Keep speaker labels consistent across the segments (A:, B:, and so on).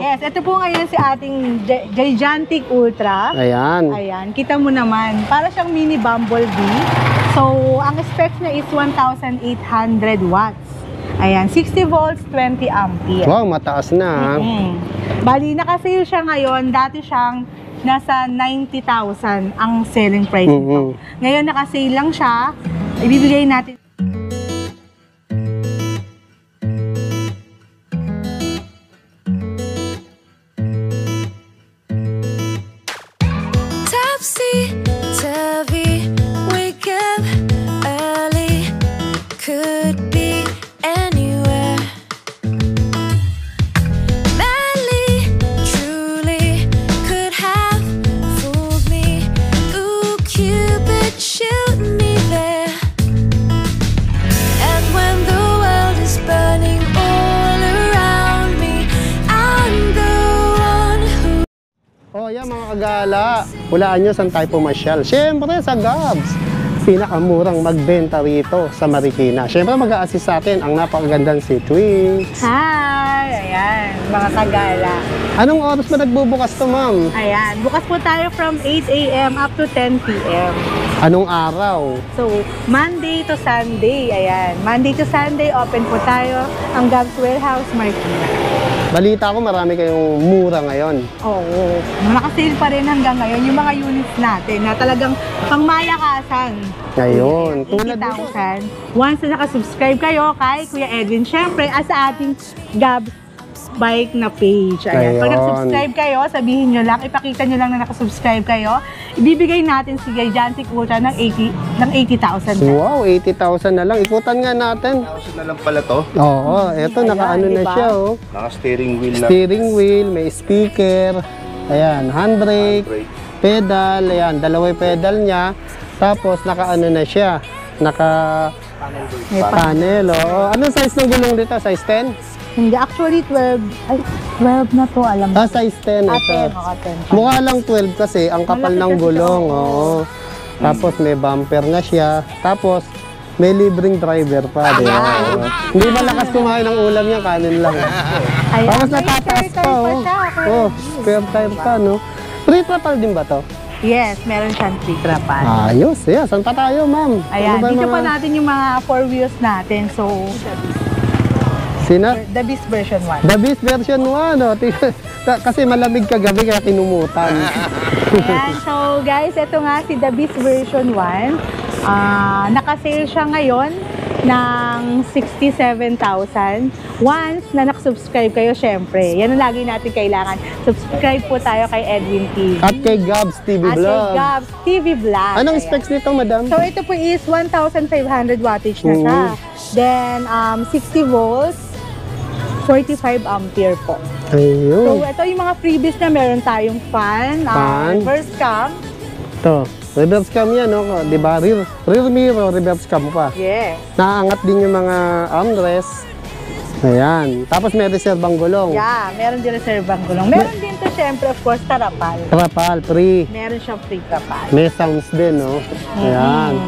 A: Yes, ito po ngayon si ating Gigantic Ultra.
B: Ayan.
A: Ayan, kita mo naman. Para siyang mini Bumblebee. So, ang specs niya is 1,800 watts. Ayan, 60 volts, 20 ampere.
B: Wow, mataas na.
A: Bali, naka-sale siya ngayon. Dati siyang nasa 90,000 ang selling price nito. Ngayon, naka-sale lang siya. Ibibigay natin.
B: Oh, yan mga kagala. Hulaan nyo saan tayo pumasyal. Siyempre sa Gabs. Pinakamurang magbenta rito sa Marikina. Siyempre mag-a-assist sa atin ang napakagandang si Twix.
A: Hi! Ayan, mga kagala.
B: Anong oras ba nagbubukas to, ma'am?
A: Ayan, bukas po tayo from 8 a.m. up to 10 p.m.
B: Anong araw?
A: So, Monday to Sunday. Ayan, Monday to Sunday, open po tayo ang Gabs Warehouse, Marikina.
B: Balita ko marami kayong mura ngayon.
A: Oo, nakasale pa rin hanggang ngayon yung mga units natin na talagang pangmayakasan.
B: Ngayon, tulad
A: 80,000. Once na nakasubscribe kayo kay Kuya Edwin, syempre, sa ating Gabs Bike na page. Ayan. Pag nag-subscribe kayo, sabihin nyo lang, ipakita nyo lang na nakasubscribe kayo, ibibigay natin si Gigantic Ultra ng 80,000.
B: Wow, 80,000 na lang. Ikutan nga natin.
C: 1,000 na lang pala to.
B: Oo, eto, nakaano na siya, oh.
C: Naka-steering wheel na.
B: Steering wheel, may speaker. Ayan, handbrake, pedal. Ayan, dalawa yung pedal niya. Tapos, nakaano na siya. Panel, oh. Anong size ng gulong dito? Size 10?
A: Hindi, actually 12. Ay, 12 na to, alam mo.
B: Size 10 ito.
A: 10.
B: Mukha lang 12 kasi ang kapal ng gulong. Oo. Tapos may bumper nga siya. Tapos may libreng driver pa. Diba? Hindi malakas kumain ng ulam niya, kanin lang.
A: Ayan,
B: Tapos natataas pa. Oh, spare tire pa, no? Pre-trapal din ba to?
A: Yes, meron siyang trapal.
B: Ayos. Yeah, saan pa tayo, ma'am?
A: Ayan,
B: Ano ba
A: dito
B: mga...
A: pa natin yung mga 4 wheels natin. So,
B: Sina?
A: The Beast version 1.
B: The Beast version 1, no? Kasi malamig kagabi kaya kinumutan.
A: Ayan, so guys, ito nga si The Beast version 1. Naka-sale siya ngayon ng 67,000. Once na nakasubscribe kayo, syempre, yan ang lagi natin kailangan. Subscribe po tayo kay Edwin TV.
B: At kay Gabs TV
A: At kay
B: Vlog.
A: Gabs TV Vlog.
B: Anong
A: Ayan.
B: specs nito, madam?
A: So ito po is 1,500 wattage na siya. Then 60 volts, 45 ampere po.
B: Ayun.
A: So ito yung mga freebies na meron tayong fan, reverse cam.
B: Ito, reverse cam yan, no? Di ba? Rear mirror, reverse cam pa.
A: Yes.
B: Naaangat din yung mga armrest. Ayan. Tapos may reservang gulong.
A: Yeah, meron din reservang gulong. Meron din to syempre, of course, tarapal.
B: Trapal, free.
A: Meron siyang free tarapal.
B: May sounds din, no? Ayan.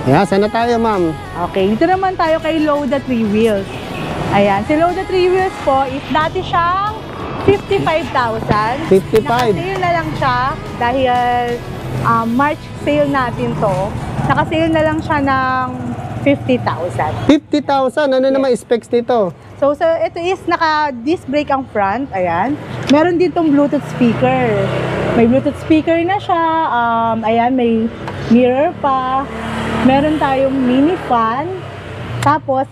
B: Ayan, saan na tayo, ma'am?
A: Okay, dito naman tayo kay Loda 3 Wheels. Ayan, si Loda 3 Wheels po, is dati siyang 55,000.
B: 55.
A: Naka-sale na lang siya dahil March sale natin to. Naka-sale na lang siya ng 50,000.
B: 50,000. Ano naman specs nito?
A: So ito is naka-disc brake ang front. Ayan. Meron din tong Bluetooth speaker. May Bluetooth speaker na siya. Ayan, may mirror pa. Meron tayong mini fan. Tapos,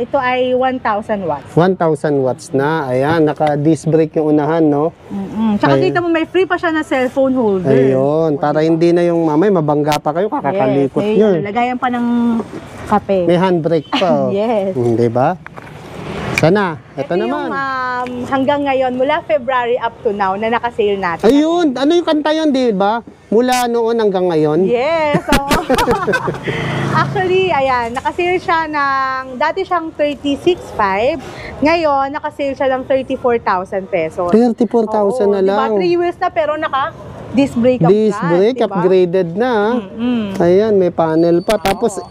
A: ito ay 1,000 watts.
B: 1,000 watts na. Ayan, naka-disc brake yung unahan, no?
A: Tsaka kita mo, may free pa siya na cellphone holder.
B: Ayun, para hindi na yung mamay, mabangga pa kayo, kakakalikot
A: yes,
B: nyo.
A: Lagayan pa ng kape.
B: May handbrake pa. Oh.
A: Yes.
B: Diba? Sana, ito naman.
A: Yung hanggang ngayon, mula February up to now, na naka-sale natin.
B: Ayun, ano yung kanta yun, di ba? Mula noon hanggang ngayon.
A: Yes. So, actually, ayan, naka-sale siya ng, dati siyang 36,500. Ngayon, naka-sale siya ng 34,000 pesos.
B: 34,000 na lang.
A: Diba, 3 wheels na, pero naka-disc brake ang
B: Disc brake,
A: diba?
B: upgraded na. Ayan, may panel pa. Tapos,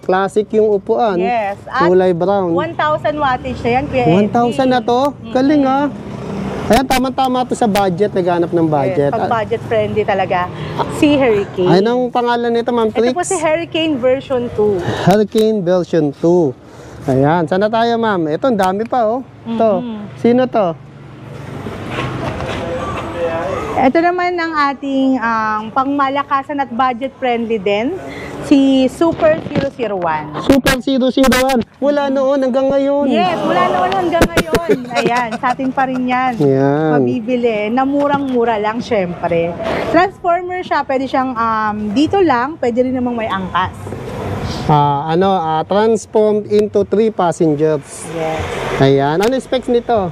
B: classic yung upuan.
A: Yes. At
B: Kulay brown.
A: 1,000 wattage na yan, Kuya
B: 1,000 na to? Galing ah. Ayan, tama-tama to sa budget. Naghanap ng budget.
A: Yes, pag budget friendly talaga. Si Hurricane.
B: Ay, anong pangalan nito, Ma'am
A: Ito
B: Trix?
A: po si Hurricane version 2.
B: Hurricane version 2. Ayan, sana tayo, ma'am. Ito, ang dami pa, oh. Ito. Sino to?
A: Ito naman ang ating pangmalakasan at budget friendly din. Si Super 001.
B: Super 001. Wala noon hanggang ngayon.
A: Yes, mula noon hanggang ngayon. Ayan, sa atin pa rin yan.
B: Ayan.
A: Mabibili na murang-mura lang, syempre. Transformer siya, pwede siyang dito lang, pwede rin namang may angkas.
B: Transformed into 3 passengers.
A: Yes.
B: Ayan. Ano specs nito?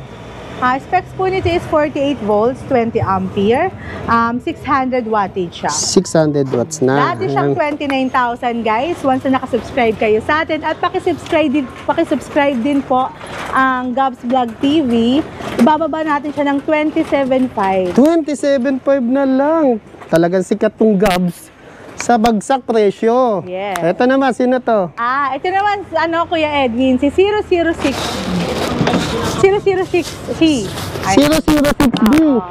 A: Specs po nito is 48 volts, 20 ampere, 600 wattage siya.
B: 600 watts na.
A: Dati siyang 29,000 guys, once na nakasubscribe kayo sa atin. At pakisubscribe din po ang Gabs Vlog TV. Ibababa natin siya ng 27.5.
B: 27.5 na lang. Talagang sikat tong Gabs sa bagsak presyo.
A: Yes.
B: Ito naman, sino to?
A: Ito naman, Kuya Edwin, si 006. 006C.
B: 006B.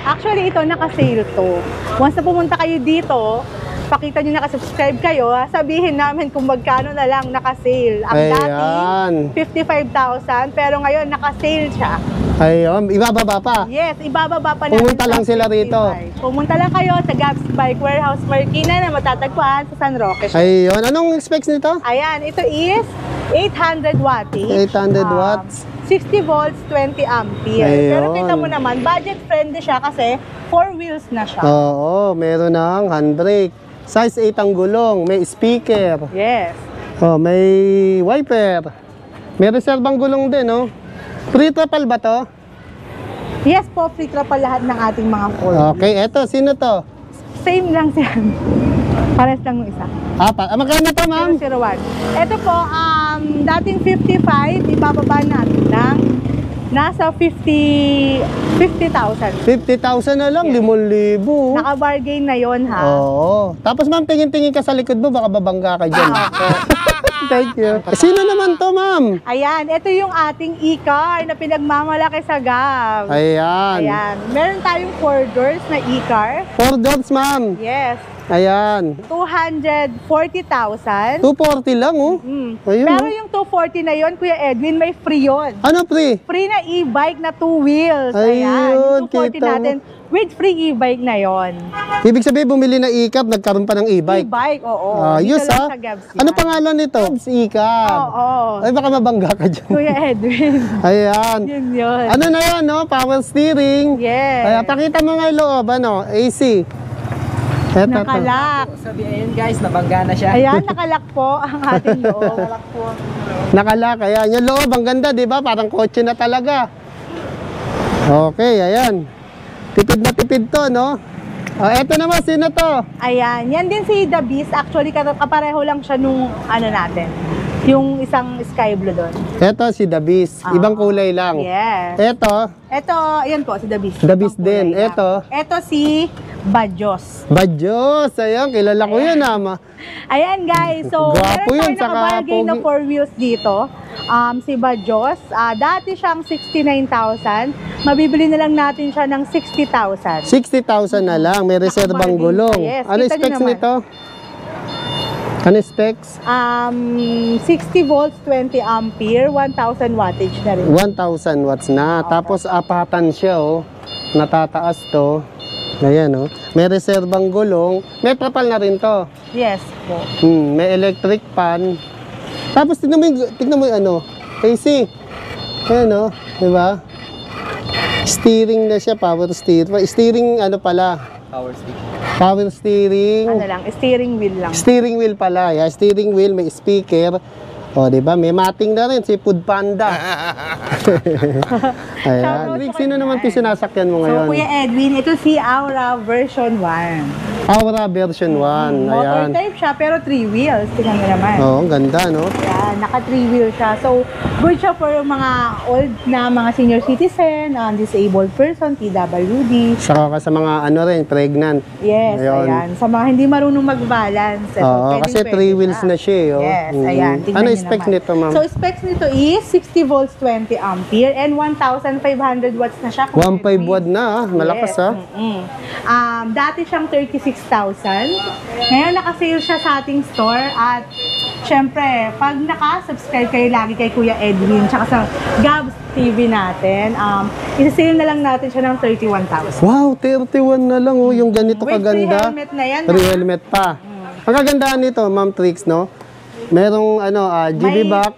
A: Actually, ito, naka-sale to. Once na pumunta kayo dito, pakita nyo nakasubscribe kayo, sabihin namin kung magkano na lang naka-sale. Ang dati,
B: Ayan.
A: 55,000, pero ngayon, naka-sale siya.
B: Ayun, ibababa pa.
A: Yes, ibababa pa natin.
B: Pumunta lang sila rito.
A: Pumunta lang kayo sa Gabs Bike Warehouse Marikina na matatagpuan sa San Roque.
B: Ayun, anong specs nito?
A: Ayan, ito is 800 wattage.
B: 800 watts.
A: 60 volts, 20 ampere.
B: Ayun.
A: Pero kita mo naman, budget friendly siya kasi 4 wheels na siya.
B: Oo, meron ng handbrake. Size 8 ang gulong, may speaker.
A: Yes.
B: Oh, may wiper. May reservang gulong din, oh. Pre-triple ba to?
A: Yes po, free trap pa lahat ng ating mga phone.
B: Okay, eto, sino to?
A: Same lang siya. Pares lang yung isa.
B: Magkano to, ma'am?
A: 001. Ito po, dating 55, ibababa natin ng nasa 50,000.
B: 50,000 na lang, 5,000.
A: Naka-bargain na yon ha.
B: Oo. Tapos ma'am, tingin-tingin ka sa likod mo, baka babangga ka dyan. Thank you. Sino naman to, ma'am?
A: Ayan, ito yung ating e-car na pinagmamalaki sa Gab.
B: Ayan.
A: Ayan. Meron tayong 4 doors na e-car.
B: 4 doors, ma'am.
A: Yes.
B: Ayan.
A: 240,000.
B: 240 lang, oh. Ayun,
A: Pero
B: oh.
A: yung 240 na yon, Kuya Edwin, may free yon.
B: Ano, pre?
A: Free na e-bike na 2 wheels.
B: Ayun,
A: Ayan. Yung 240
B: kita mo.
A: natin, with free e-bike na yon.
B: Ibig sabihin, bumili na e-cab, nagkaroon pa ng e-bike.
A: E-bike, oo.
B: Ayos,
A: Dito lang
B: ha?
A: sa Gabs yan.
B: Ano pangalan nito? E-cab.
A: Oo.
B: Ay, baka mabangga ka dyan.
A: Kuya Edwin.
B: Ayan.
A: Yun.
B: Ano na yan, no? Power steering.
A: Yes.
B: Ayan, pakita mo nga yung loob, ano? AC. Eto, to.
A: Nakalak.
D: Sabi, ayun guys, nabangga na siya.
A: Ayan, nakalak po ang ating loob.
B: Nakalak, ayan. Yung loob, ang ganda, di ba? Parang kotse na talaga. Okay, ayan. Tipid na tipid to, no? Eto naman, sino to?
A: Ayan, yan din si The Beast. Actually, kapareho lang siya nung ano natin. Yung isang sky blue doon.
B: Eto si The Beast. Ibang kulay lang.
A: Yes.
B: Eto,
A: Ito, ayan po, si The Beast.
B: The Beast
A: Ibang kulay
B: din.
A: lang.
B: Ito.
A: Ito si Bajos.
B: Bajos. Ayan, kilala ko yun, ama.
A: Ayan guys, so
B: Gwapo
A: meron
B: yun,
A: tayo
B: saka
A: nakabargain na
B: pogi.
A: 4 wheels dito. Si Bajos, dati siyang 69,000. Mabibili na lang natin siya ng 60,000.
B: 60,000 na lang. May reservang
A: Nakabargain
B: gulong.
A: pa, yes.
B: Ano
A: Kita nyo
B: specs
A: naman.
B: nito? Ano specs?
A: 60 volts, 20 ampere, 1,000 wattage na rin.
B: 1,000 watts na. Tapos apatan siya, oh. Natataas to. Ayan, oh. May reservang gulong. May trapal na rin to.
A: Yes po.
B: May electric fan. Tapos tignan mo yung ano, AC. Ayan, oh. Diba? Steering na siya, power steering. Steering, ano pala?
D: Power stick.
B: Power steering.
A: Ano lang, steering wheel lang.
B: Steering wheel pala. Yeah. Steering wheel, may speaker. O, di ba? May mating na rin. Si Food Panda. Ayan.
A: Shoutout
B: Rick,
A: sa
B: sino
A: kanya.
B: naman yung sinasakyan mo
A: So,
B: ngayon?
A: Kuya Edwin, ito si Aura version 1.
B: Aura version 1.
A: Motor
B: Ayan.
A: type siya, pero 3 wheels. Tingnan mo naman.
B: Oo, ang ganda, no?
A: Ayan, naka 3 wheel siya. So, good siya for mga old na mga senior citizen, disabled person, PWD.
B: Saka ka sa mga ano rin, pregnant.
A: Yes,
B: Ayun.
A: ayan. Sa mga hindi marunong mag-balance.
B: Oo, kasi 3 wheels na siya, eh, oh.
A: Yes,
B: Mm.
A: ayan. Tingnan
B: Ano
A: niyo
B: specs
A: naman.
B: nito, ma'am?
A: So, specs nito is 60 volts, 20 ampere, and 1,500 watts na siya.
B: 1.5 watt na, malakas,
A: Yes.
B: ah.
A: Dati siyang 36,000. Ngayon nakasale siya sa ating store at syempre, pag naka-subscribe kayo lagi kay Kuya Edwin tsaka sa Gabs TV natin, isa-sale na lang natin siya ng 31,000.
B: Wow, 31 na lang, oh. Yung ganito
A: With free
B: kaganda.
A: helmet na yan.
B: Free helmet pa. Ang kagandahan nito, Ma'am Trix, no? Merong GB box,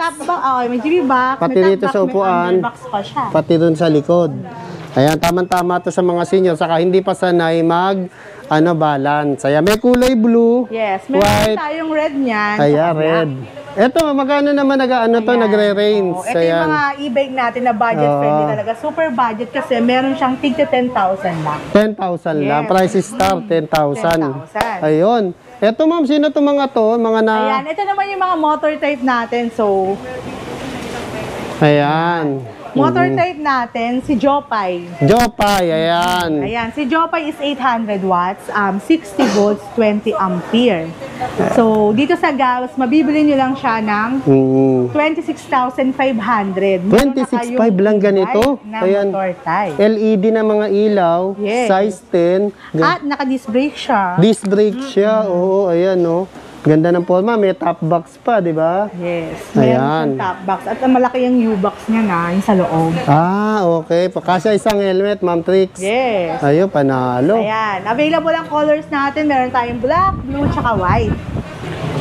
A: May GB box.
B: Pati
A: may
B: dito
A: top
B: sa
A: box,
B: upuan.
A: May underbox pa siya.
B: pati dun sa likod. Ayan, tamang-tama to sa mga senior. Saka hindi pa sanay balance. Ayan, may kulay blue.
A: Yes, meron
B: white.
A: tayong red niyan.
B: Ayan,
A: tsaka black.
B: red. Eto, magkano naman nagre-range?
A: Ito yung mga e-bike natin na budget friendly talaga. Super budget kasi meron siyang tigta 10,000 lang.
B: 10,000 lang.
A: Yes.
B: Price start, 10,000.
A: 10,000.
B: Ayun. Eto, ma'am, sino to mga to? Mga na...
A: Ayan, ito naman yung mga motor type natin. So,
B: Ayan.
A: motor type natin, si Jopay.
B: Jopay, ayan.
A: Ayan, si Jopay is 800 watts, 60 volts, 20 ampere. So, dito sa Gabs, mabibili nyo lang siya ng 26,500. Meron na
B: 26,500
A: kayong
B: lang ganito?
A: e-bike na
B: Ayan.
A: motor type.
B: LED na mga ilaw,
A: Yes.
B: size 10.
A: At naka-disc brake siya.
B: Disc brake siya, oo, ayan, no. Ganda ng forma, may top box pa, di ba?
A: Yes,
B: Ayan.
A: meron siyang top box. At ang malaki yung U-box niya na, yung sa loob.
B: Ah, okay. Pakasya isang helmet, Ma'am Trix.
A: Yes.
B: Ayun, panalo.
A: Ayan, available ang colors natin. Meron tayong black, blue, tsaka white.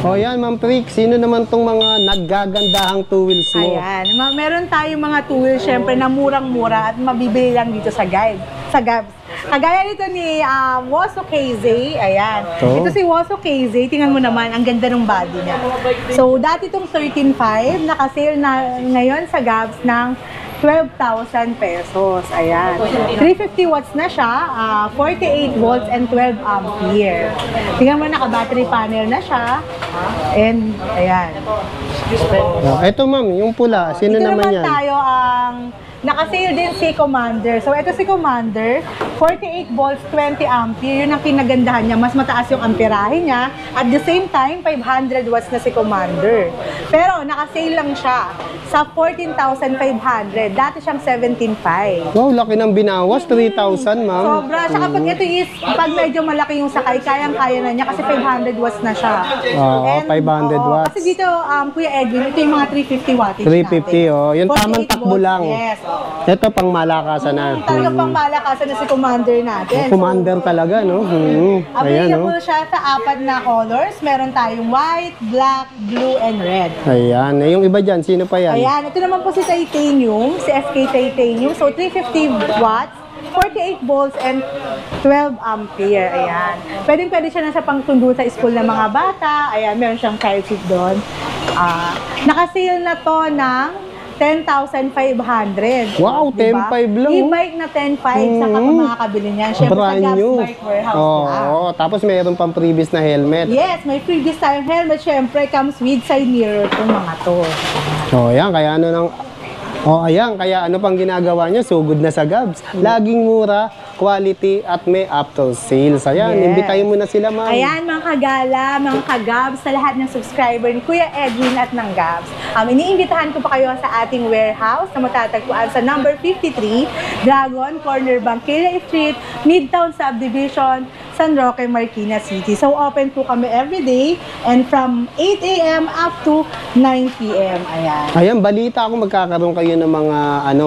B: O yan, Ma'am Trix, sino naman tong mga naggagandahang two wheels mo?
A: Ayan, meron tayong mga two-wheels, syempre, na murang-mura at mabibili lang dito sa Gabs. Kagaya nito ni Woso KZ, ayan.
B: Oh.
A: Ito si Woso KZ, tingnan mo naman, ang ganda ng body niya. So, dati itong 13,500, nakasale na ngayon sa Gabs ng 12,000 pesos. Ayan. 350 watts na siya, 48 volts and 12 ampere. Tingnan mo, naka-battery panel na siya. And, ayan.
B: Oh, eto, Ma'am, yung pula, sino
A: Dito
B: naman
A: naman
B: yan?
A: tayo ang nakasale din si Commander. So, ito si Commander, 48 volts, 20 ampere. Yun ang kinagandahan niya. Mas mataas yung amperahe niya. At the same time, 500 watts na si Commander. Pero, nakasale lang siya sa 14,500. Dati siyang 17,500.
B: Wow, laki ng binawas, 3,000, Ma'am.
A: Sobra. Saka pag ito is, pag medyo malaki yung sakay, kayang-kaya na niya kasi 500 watts na siya.
B: Oo,
A: And,
B: 500
A: oo,
B: watts.
A: Kasi dito, Kuya Edwin, ito yung mga 350 wattage
B: 350,
A: natin.
B: oh. Yung
A: 48
B: tamang takbo
A: volts,
B: lang.
A: Yes.
B: Ito, pang malakasan na.
A: Talagang pang malakasan na si Commander natin.
B: Commander talaga, no? Ayan, no?
A: Available siya sa 4 na colors. Meron tayong white, black, blue, and red.
B: Ayan. Eh, yung iba dyan, sino pa yan?
A: Ayan, ito naman po si Titanium, si SK Titanium. So, 350 watts, 48 volts, and 12 ampere. Ayan. Pwede siya na sa pangtundo sa school ng mga bata. Ayan, meron siyang child seat doon. Nakasale na to ng 10,500.
B: Wow, 10,500 lang, oh.
A: E-bike na 10,500 saka pa makakabili niyan. Siyempre sa
B: Brand
A: Gabs
B: new.
A: Bike Warehouse
B: Oo,
A: lang.
B: tapos mayroon pang previous na helmet.
A: Yes, may previous tayong helmet. Siyempre, comes with side mirror itong mga to.
B: Oh, ayan, kaya ano pang ginagawa niya? Sugod na sa Gabs. Laging mura, quality, at may after sales. Ayan,
A: Yes.
B: imbitahin mo na sila, Ma'am.
A: Ayan, mga kagala, mga kagabs, sa lahat ng subscriber ni Kuya Edwin at ng Gabs. Iniimbitahan ko pa kayo sa ating warehouse na matatagpuan sa number 53, Dragon, Corner Banquera Street, Midtown Subdivision, San Roque, Marikina City. So, open po kami everyday and from 8 a.m. up to 9 p.m. Ayan.
B: Ayan, balita ako magkakaroon kayo ng mga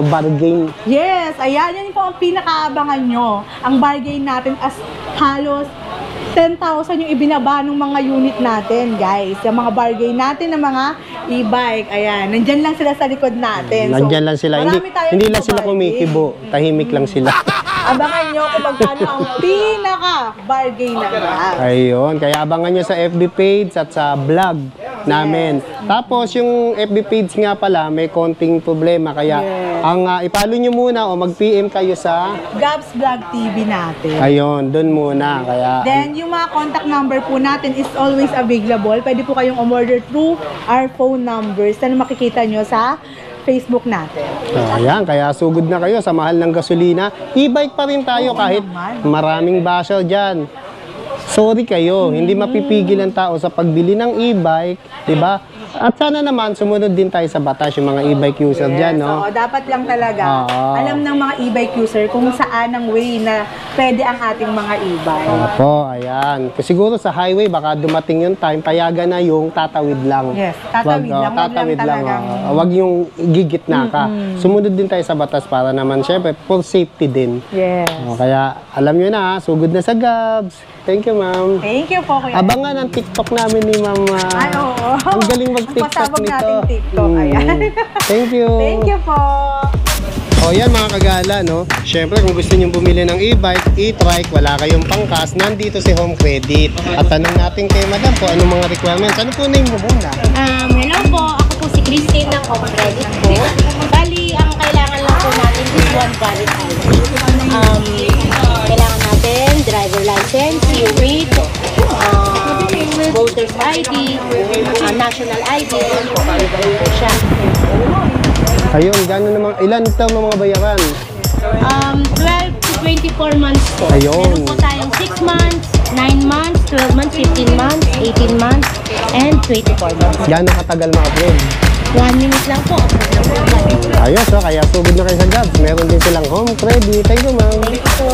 B: bargain.
A: Yes, ayan, yan po ang pinakaabangan nyo. Ang bargain natin as halos 10,000 yung ibinaba ng mga unit natin, guys. Yung mga bargain natin ng mga e-bike. Ayan, nandyan lang sila sa likod natin.
B: Nandyan lang sila.
A: marami tayong
B: Hindi lang sila
A: bargain.
B: kumikibo. Tahimik lang sila.
A: Abangan nyo kung magkano ang pinaka-bargain ng Gabs.
B: Ayun, kaya abangan nyo sa FB page at sa vlog namin. Tapos yung FB page nga pala, may konting problema. Kaya ang ipalo nyo muna o mag-PM kayo sa
A: Gabs Vlog TV natin.
B: ayun, doon muna. Kaya
A: Then, yung mga contact number po natin is always available. Pwede po kayong umorder through our phone numbers na makikita nyo sa Facebook natin.
B: ayan, kaya sugod na kayo sa mahal ng gasolina. E-bike pa rin tayo kahit
A: naman.
B: maraming basher dyan. Sorry kayo, hindi mapipigil ang tao sa pagbili ng e-bike, di ba? At sana naman sumunod din tayo sa batas yung mga e-bike user dyan, no?
A: Oo, dapat lang talaga
B: Oo.
A: alam ng mga e-bike user kung saan ang way na pwede ang ating mga e-bike.
B: Opo, ayan. Kasi siguro sa highway, baka dumating yung time, payagan na yung tatawid lang.
A: Yes, tatawid lang. Wag
B: Tatawid
A: lang talagang-
B: Wag yung gigit na ka. Sumunod din tayo sa batas para naman, syempre, for safety din.
A: Yes.
B: Kaya, alam nyo na, sugod na sa Gabs. Thank you, ma'am.
A: Thank you po, Kuya.
B: Abangan ang TikTok namin ni Ma'am.
A: Ay, oo.
B: Ang galing mag-TikTok
A: Ang pasabog
B: nito.
A: nating TikTok. Ayan.
B: Thank you.
A: Thank you po.
B: O yan mga kagala, no? Siyempre kung gusto nyo bumili ng e-bike, e-trike, wala kayong pangkas, nandito si Home Credit. At tanong natin kay Madam kung anong mga requirements. Ano po name mo muna?
E: Hello po, ako po si Christine ng Home Credit po. Bali, ang kailangan lang po natin is one valid ID. Kailangan natin driver license, unit, voter's ID, national ID, po siya.
B: Ayun, gano'n naman, ilan taon ng mga bayaran?
E: 12 to 24 months po.
B: Ayun.
E: Meron po tayong 6 months, 9 months, 12 months, 15 months, 18 months, and 24 months.
B: Gano'n katagal ma-approve?
E: 1 minute lang po.
B: Ayos, so, kaya sugod na kayo sa Gabs. Meron din silang Home Credit. Thank you, ma'am.
E: Thank you po.